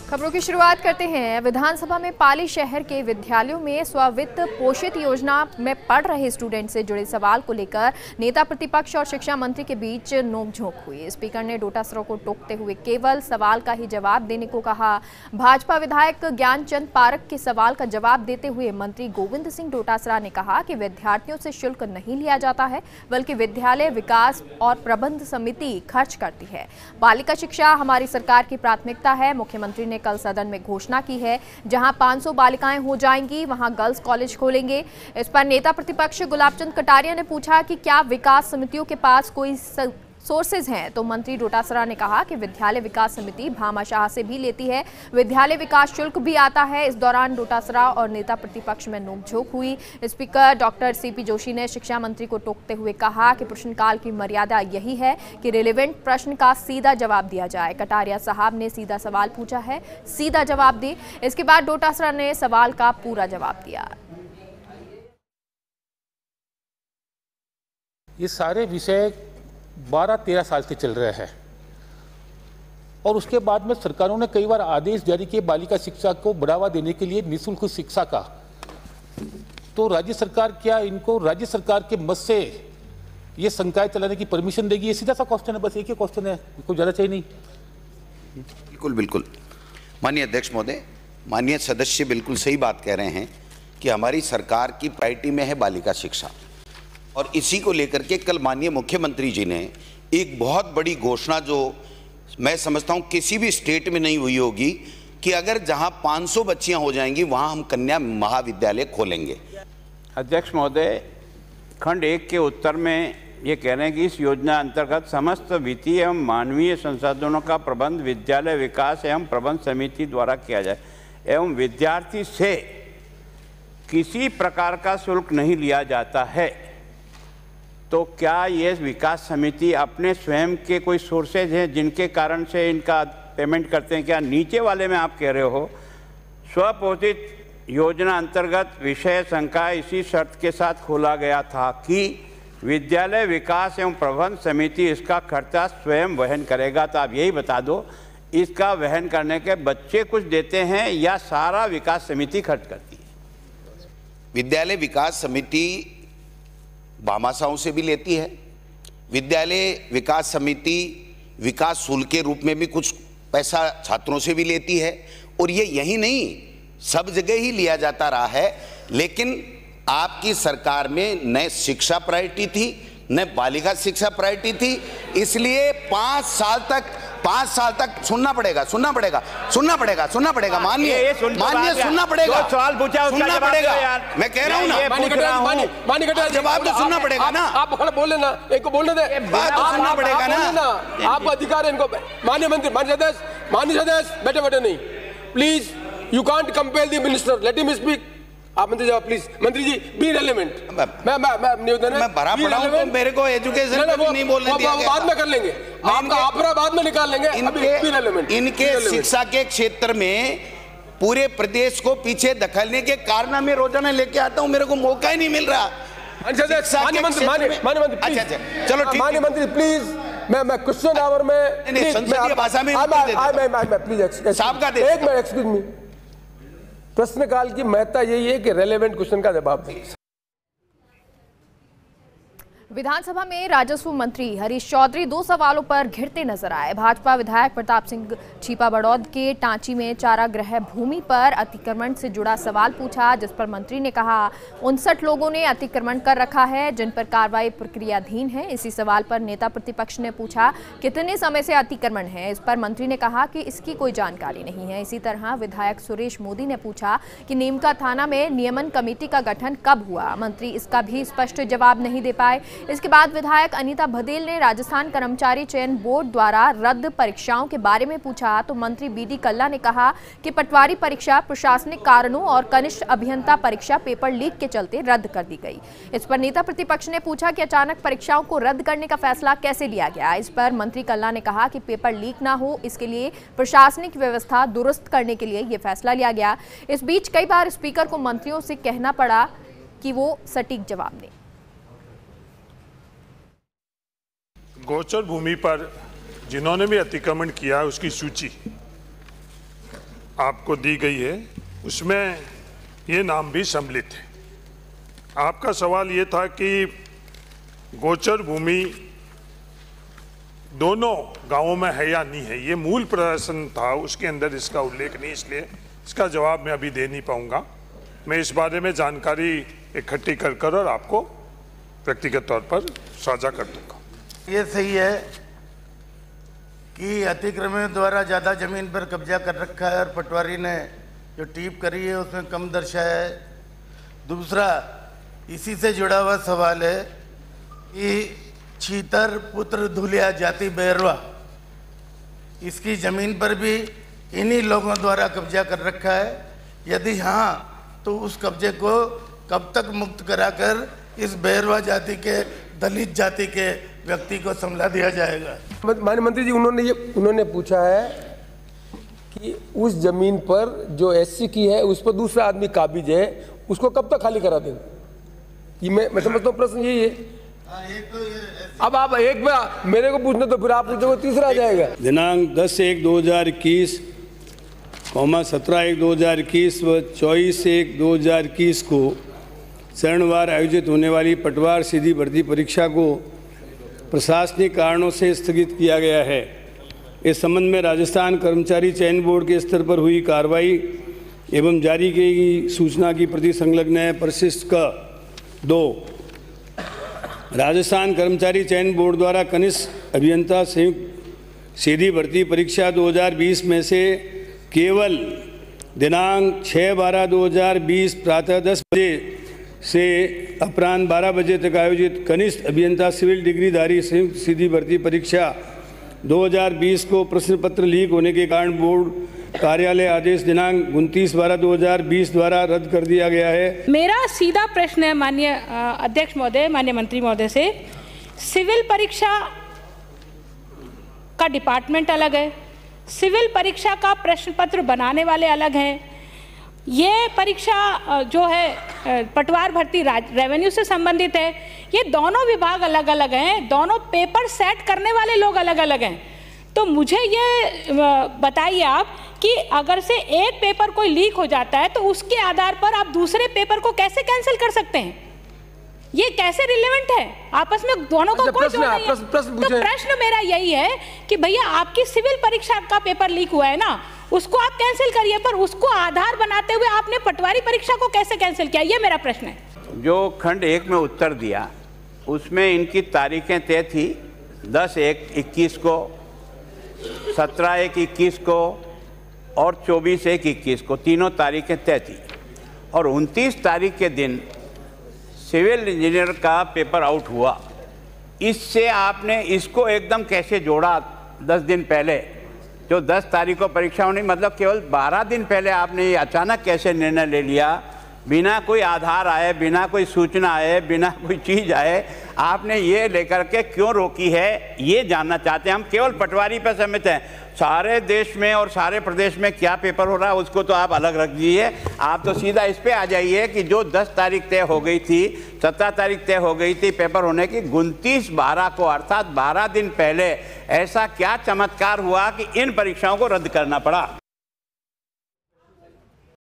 खबरों की शुरुआत करते हैं। विधानसभा में पाली शहर के विद्यालयों में स्ववित्त पोषित योजना में पढ़ रहे स्टूडेंट से जुड़े सवाल को लेकर नेता प्रतिपक्ष और शिक्षा मंत्री के बीच नोकझोंक हुई। स्पीकर ने डोटासरा को टोकते हुए केवल सवाल का ही जवाब देने को कहा। भाजपा विधायक ज्ञानचंद पारख के सवाल का जवाब देते हुए मंत्री गोविंद सिंह डोटासरा ने कहा कि विद्यार्थियों से शुल्क नहीं लिया जाता है, बल्कि विद्यालय विकास और प्रबंध समिति खर्च करती है। बालिका शिक्षा हमारी सरकार की प्राथमिकता है। मुख्यमंत्री ने कल सदन में घोषणा की है, जहां 500 बालिकाएं हो जाएंगी वहां गर्ल्स कॉलेज खोलेंगे। इस पर नेता प्रतिपक्ष गुलाबचंद कटारिया ने पूछा कि क्या विकास समितियों के पास कोई सोर्सेज हैं, तो मंत्री डोटासरा ने कहा कि विद्यालय विकास समिति भामाशाह से भी लेती है, विद्यालय विकास शुल्क भी आता है। इस दौरान डोटासरा और नेता प्रतिपक्ष में नोकझोंक हुई। स्पीकर डॉक्टर सीपी जोशी ने शिक्षा मंत्री को टोकते हुए कहा कि प्रश्नकाल की मर्यादा यही है कि रिलेवेंट प्रश्न का सीधा जवाब दिया जाए। कटारिया साहब ने सीधा सवाल पूछा है, सीधा जवाब दे। इसके बाद डोटासरा ने सवाल का पूरा जवाब दिया। ये सारे विषय 12-13 साल से चल रहे हैं और उसके बाद में सरकारों ने कई बार आदेश जारी किए बालिका शिक्षा को बढ़ावा देने के लिए निःशुल्क शिक्षा का। तो राज्य सरकार क्या इनको राज्य सरकार के मत से ये संकाय चलाने की परमिशन देगी? ये सीधा सा क्वेश्चन है, बस एक ही क्वेश्चन है, कोई ज़्यादा चाहिए नहीं। बिल्कुल बिल्कुल माननीय अध्यक्ष महोदय, माननीय सदस्य बिल्कुल सही बात कह रहे हैं कि हमारी सरकार की प्रायोरिटी में है बालिका शिक्षा, और इसी को लेकर के कल माननीय मुख्यमंत्री जी ने एक बहुत बड़ी घोषणा, जो मैं समझता हूं किसी भी स्टेट में नहीं हुई होगी, कि अगर जहां 500 बच्चियां हो जाएंगी वहां हम कन्या महाविद्यालय खोलेंगे। अध्यक्ष महोदय, खंड 1 के उत्तर में ये कह रहे हैं कि इस योजना अंतर्गत समस्त वित्तीय एवं मानवीय संसाधनों का प्रबंध विद्यालय विकास एवं प्रबंध समिति द्वारा किया जाए एवं विद्यार्थी से किसी प्रकार का शुल्क नहीं लिया जाता है। तो क्या ये विकास समिति अपने स्वयं के कोई सोर्सेज हैं जिनके कारण से इनका पेमेंट करते हैं? क्या नीचे वाले में आप कह रहे हो स्वपोषित योजना अंतर्गत विषय संकाय इसी शर्त के साथ खोला गया था कि विद्यालय विकास एवं प्रबंध समिति इसका खर्चा स्वयं वहन करेगा? तो आप यही बता दो, इसका वहन करने के बच्चे कुछ देते हैं या सारा विकास समिति खर्च करती है? विद्यालय विकास समिति भामाशाहों से भी लेती है। विद्यालय विकास समिति विकास शुल्क के रूप में भी कुछ पैसा छात्रों से भी लेती है, और ये यही नहीं सब जगह ही लिया जाता रहा है। लेकिन आपकी सरकार में न शिक्षा प्रायोरिटी थी, न बालिका शिक्षा प्रायोरिटी थी, इसलिए 5 साल तक सुनना पड़ेगा सुनना पड़ेगा माननीय सुनना पड़ेगा। सवाल पूछा, सुनना पड़ेगा। मैं कह रहा हूं ना, जवाब तो सुनना पड़ेगा ना। आप बोल लेना, एक को बोलने दे, बात तो सुनना पड़ेगा ना। आपका अधिकार है इनको। माननीय मंत्री, माननीय सदस्य बैठे नहीं, please you can't compel the minister, let him speak. आप मंत्री साहब प्लीज, मंत्री जी बी रेलेवेंट। मैं निवेदन है, मैं भरा पड़ा हूं, तो मेरे को एजुकेशन पे भी नहीं बोलने दिया गया। बाद में कर लेंगे, आपका आपरा बाद में निकाल लेंगे। इनके शिक्षा के क्षेत्र में पूरे प्रदेश को पीछे धकेलने के कारण मैं रोजाना लेके आता हूं, मेरे को मौका ही नहीं मिल रहा। माननीय मंत्री, चलो माननीय मंत्री प्लीज, मैं क्वेश्चन आवर में संसदीय भाषा में प्लीज साहब का एक मिनट, एक्सक्यूज मी। प्रश्नकाल की महत्ता यही है कि रेलेवेंट क्वेश्चन का जवाब दें। विधानसभा में राजस्व मंत्री हरीश चौधरी 2 सवालों पर घिरते नजर आए। भाजपा विधायक प्रताप सिंह छीपा बड़ौद के टांची में चारागृह भूमि पर अतिक्रमण से जुड़ा सवाल पूछा, जिस पर मंत्री ने कहा 59 लोगों ने अतिक्रमण कर रखा है, जिन पर कार्रवाई प्रक्रियाधीन है। इसी सवाल पर नेता प्रतिपक्ष ने पूछा कितने समय से अतिक्रमण है, इस पर मंत्री ने कहा कि इसकी कोई जानकारी नहीं है। इसी तरह विधायक सुरेश मोदी ने पूछा कि नीमका थाना में नियमन कमेटी का गठन कब हुआ, मंत्री इसका भी स्पष्ट जवाब नहीं दे पाए। इसके बाद विधायक अनीता भदेल ने राजस्थान कर्मचारी चयन बोर्ड द्वारा रद्द परीक्षाओं के बारे में पूछा, तो मंत्री बीडी कल्ला ने कहा कि पटवारी परीक्षा प्रशासनिक कारणों और कनिष्ठ अभियंता परीक्षा पेपर लीक के चलते रद्द कर दी गई। इस पर नेता प्रतिपक्ष ने पूछा कि अचानक परीक्षाओं को रद्द करने का फैसला कैसे लिया गया। इस पर मंत्री कल्ला ने कहा कि पेपर लीक ना हो, इसके लिए प्रशासनिक व्यवस्था दुरुस्त करने के लिए यह फैसला लिया गया। इस बीच कई बार स्पीकर को मंत्रियों से कहना पड़ा कि वो सटीक जवाब दें। गोचर भूमि पर जिन्होंने भी अतिक्रमण किया है उसकी सूची आपको दी गई है उसमें ये नाम भी सम्मिलित है। आपका सवाल ये था कि गोचर भूमि दोनों गांवों में है या नहीं है, ये मूल प्रदर्शन था, उसके अंदर इसका उल्लेख नहीं, इसलिए इसका जवाब मैं अभी दे नहीं पाऊंगा। मैं इस बारे में जानकारी इकट्ठी कर और आपको व्यक्तिगत तौर पर साझा कर दूंगा। ये सही है कि अतिक्रमण द्वारा ज़्यादा ज़मीन पर कब्जा कर रखा है और पटवारी ने जो टीप करी है उसमें कम दर्शाया है। दूसरा, इसी से जुड़ा हुआ सवाल है कि छीतर पुत्र धुलिया जाति बैरवा, इसकी ज़मीन पर भी इन्हीं लोगों द्वारा कब्जा कर रखा है। यदि हाँ, तो उस कब्जे को कब तक मुक्त कराकर इस बैरवा जाति के, दलित जाति के व्यक्ति को संभला दिया जाएगा? माननीय मंत्री जी, उन्होंने पूछा है कि उस जमीन पर जो एससी की है उस पर दूसरा आदमी काबिज है, उसको कब तक खाली करा देंगे? ये मैं समझता हूँ प्रश्न यही है। अब आप एक बार मेरे को पूछना तो फिर आप पूछोगे, तीसरा आ जाएगा। दिनांक 10/1/2021, 17/1/2021 व 24/1/2021 को चरणवार आयोजित होने वाली पटवार सीधी भर्ती परीक्षा को प्रशासनिक कारणों से स्थगित किया गया है। इस संबंध में राजस्थान कर्मचारी चयन बोर्ड के स्तर पर हुई कार्रवाई एवं जारी की गई सूचना की प्रति संलग्न है। परिशिष्ट क 2, राजस्थान कर्मचारी चयन बोर्ड द्वारा कनिष्ठ अभियंता संयुक्त सीधी भर्ती परीक्षा 2020 में से केवल दिनांक 6/12/2020 प्रातः 10 बजे से अपराह्न 12 बजे तक आयोजित कनिष्ठ अभियंता सिविल डिग्रीधारी संयुक्त सीधी भर्ती परीक्षा 2020 को प्रश्न पत्र लीक होने के कारण बोर्ड कार्यालय आदेश दिनांक 29/12/2020 द्वारा रद्द कर दिया गया है। मेरा सीधा प्रश्न है माननीय अध्यक्ष महोदय, माननीय मंत्री महोदय से, सिविल परीक्षा का डिपार्टमेंट अलग है, सिविल परीक्षा का प्रश्न पत्र बनाने वाले अलग हैं, ये परीक्षा जो है पटवार भर्ती रेवेन्यू से संबंधित है, ये दोनों विभाग अलग अलग हैं, दोनों पेपर सेट करने वाले लोग अलग अलग हैं। तो मुझे ये बताइए आप कि अगर से एक पेपर कोई लीक हो जाता है तो उसके आधार पर आप दूसरे पेपर को कैसे कैंसिल कर सकते हैं? ये कैसे रिलेवेंट है? आपस में दोनों का कोई जोड़ नहीं है। तो प्रश्न मेरा यही है कि भैया आपकी सिविल परीक्षा का पेपर लीक हुआ है ना, उसको आप कैंसिल करिए, पर उसको आधार बनाते हुए आपने पटवारी परीक्षा को कैसे कैंसिल किया? ये मेरा प्रश्न है। जो खंड 1 में उत्तर दिया उसमें इनकी तारीखें तय थी 10/1/21 को, 17/1/21 को और 24/1/21 को, तीनों तारीखें तय थी। और 29 तारीख के दिन सिविल इंजीनियर का पेपर आउट हुआ। इससे आपने इसको एकदम कैसे जोड़ा 10 दिन पहले, जो 10 तारीख को परीक्षा होनी, मतलब केवल 12 दिन पहले आपने ये अचानक कैसे निर्णय ले लिया, बिना कोई आधार आए, बिना कोई सूचना आए, बिना कोई चीज़ आए, आपने ये लेकर के क्यों रोकी है, ये जानना चाहते हैं हम। केवल पटवारी पर सहमत हैं, सारे देश में और सारे प्रदेश में क्या पेपर हो रहा है उसको तो आप अलग रख दीजिए। आप तो सीधा इस पे आ जाइए कि जो 10 तारीख तय हो गई थी, 17 तारीख तय हो गई थी पेपर होने की, 29/12 को अर्थात 12 दिन पहले ऐसा क्या चमत्कार हुआ कि इन परीक्षाओं को रद्द करना पड़ा?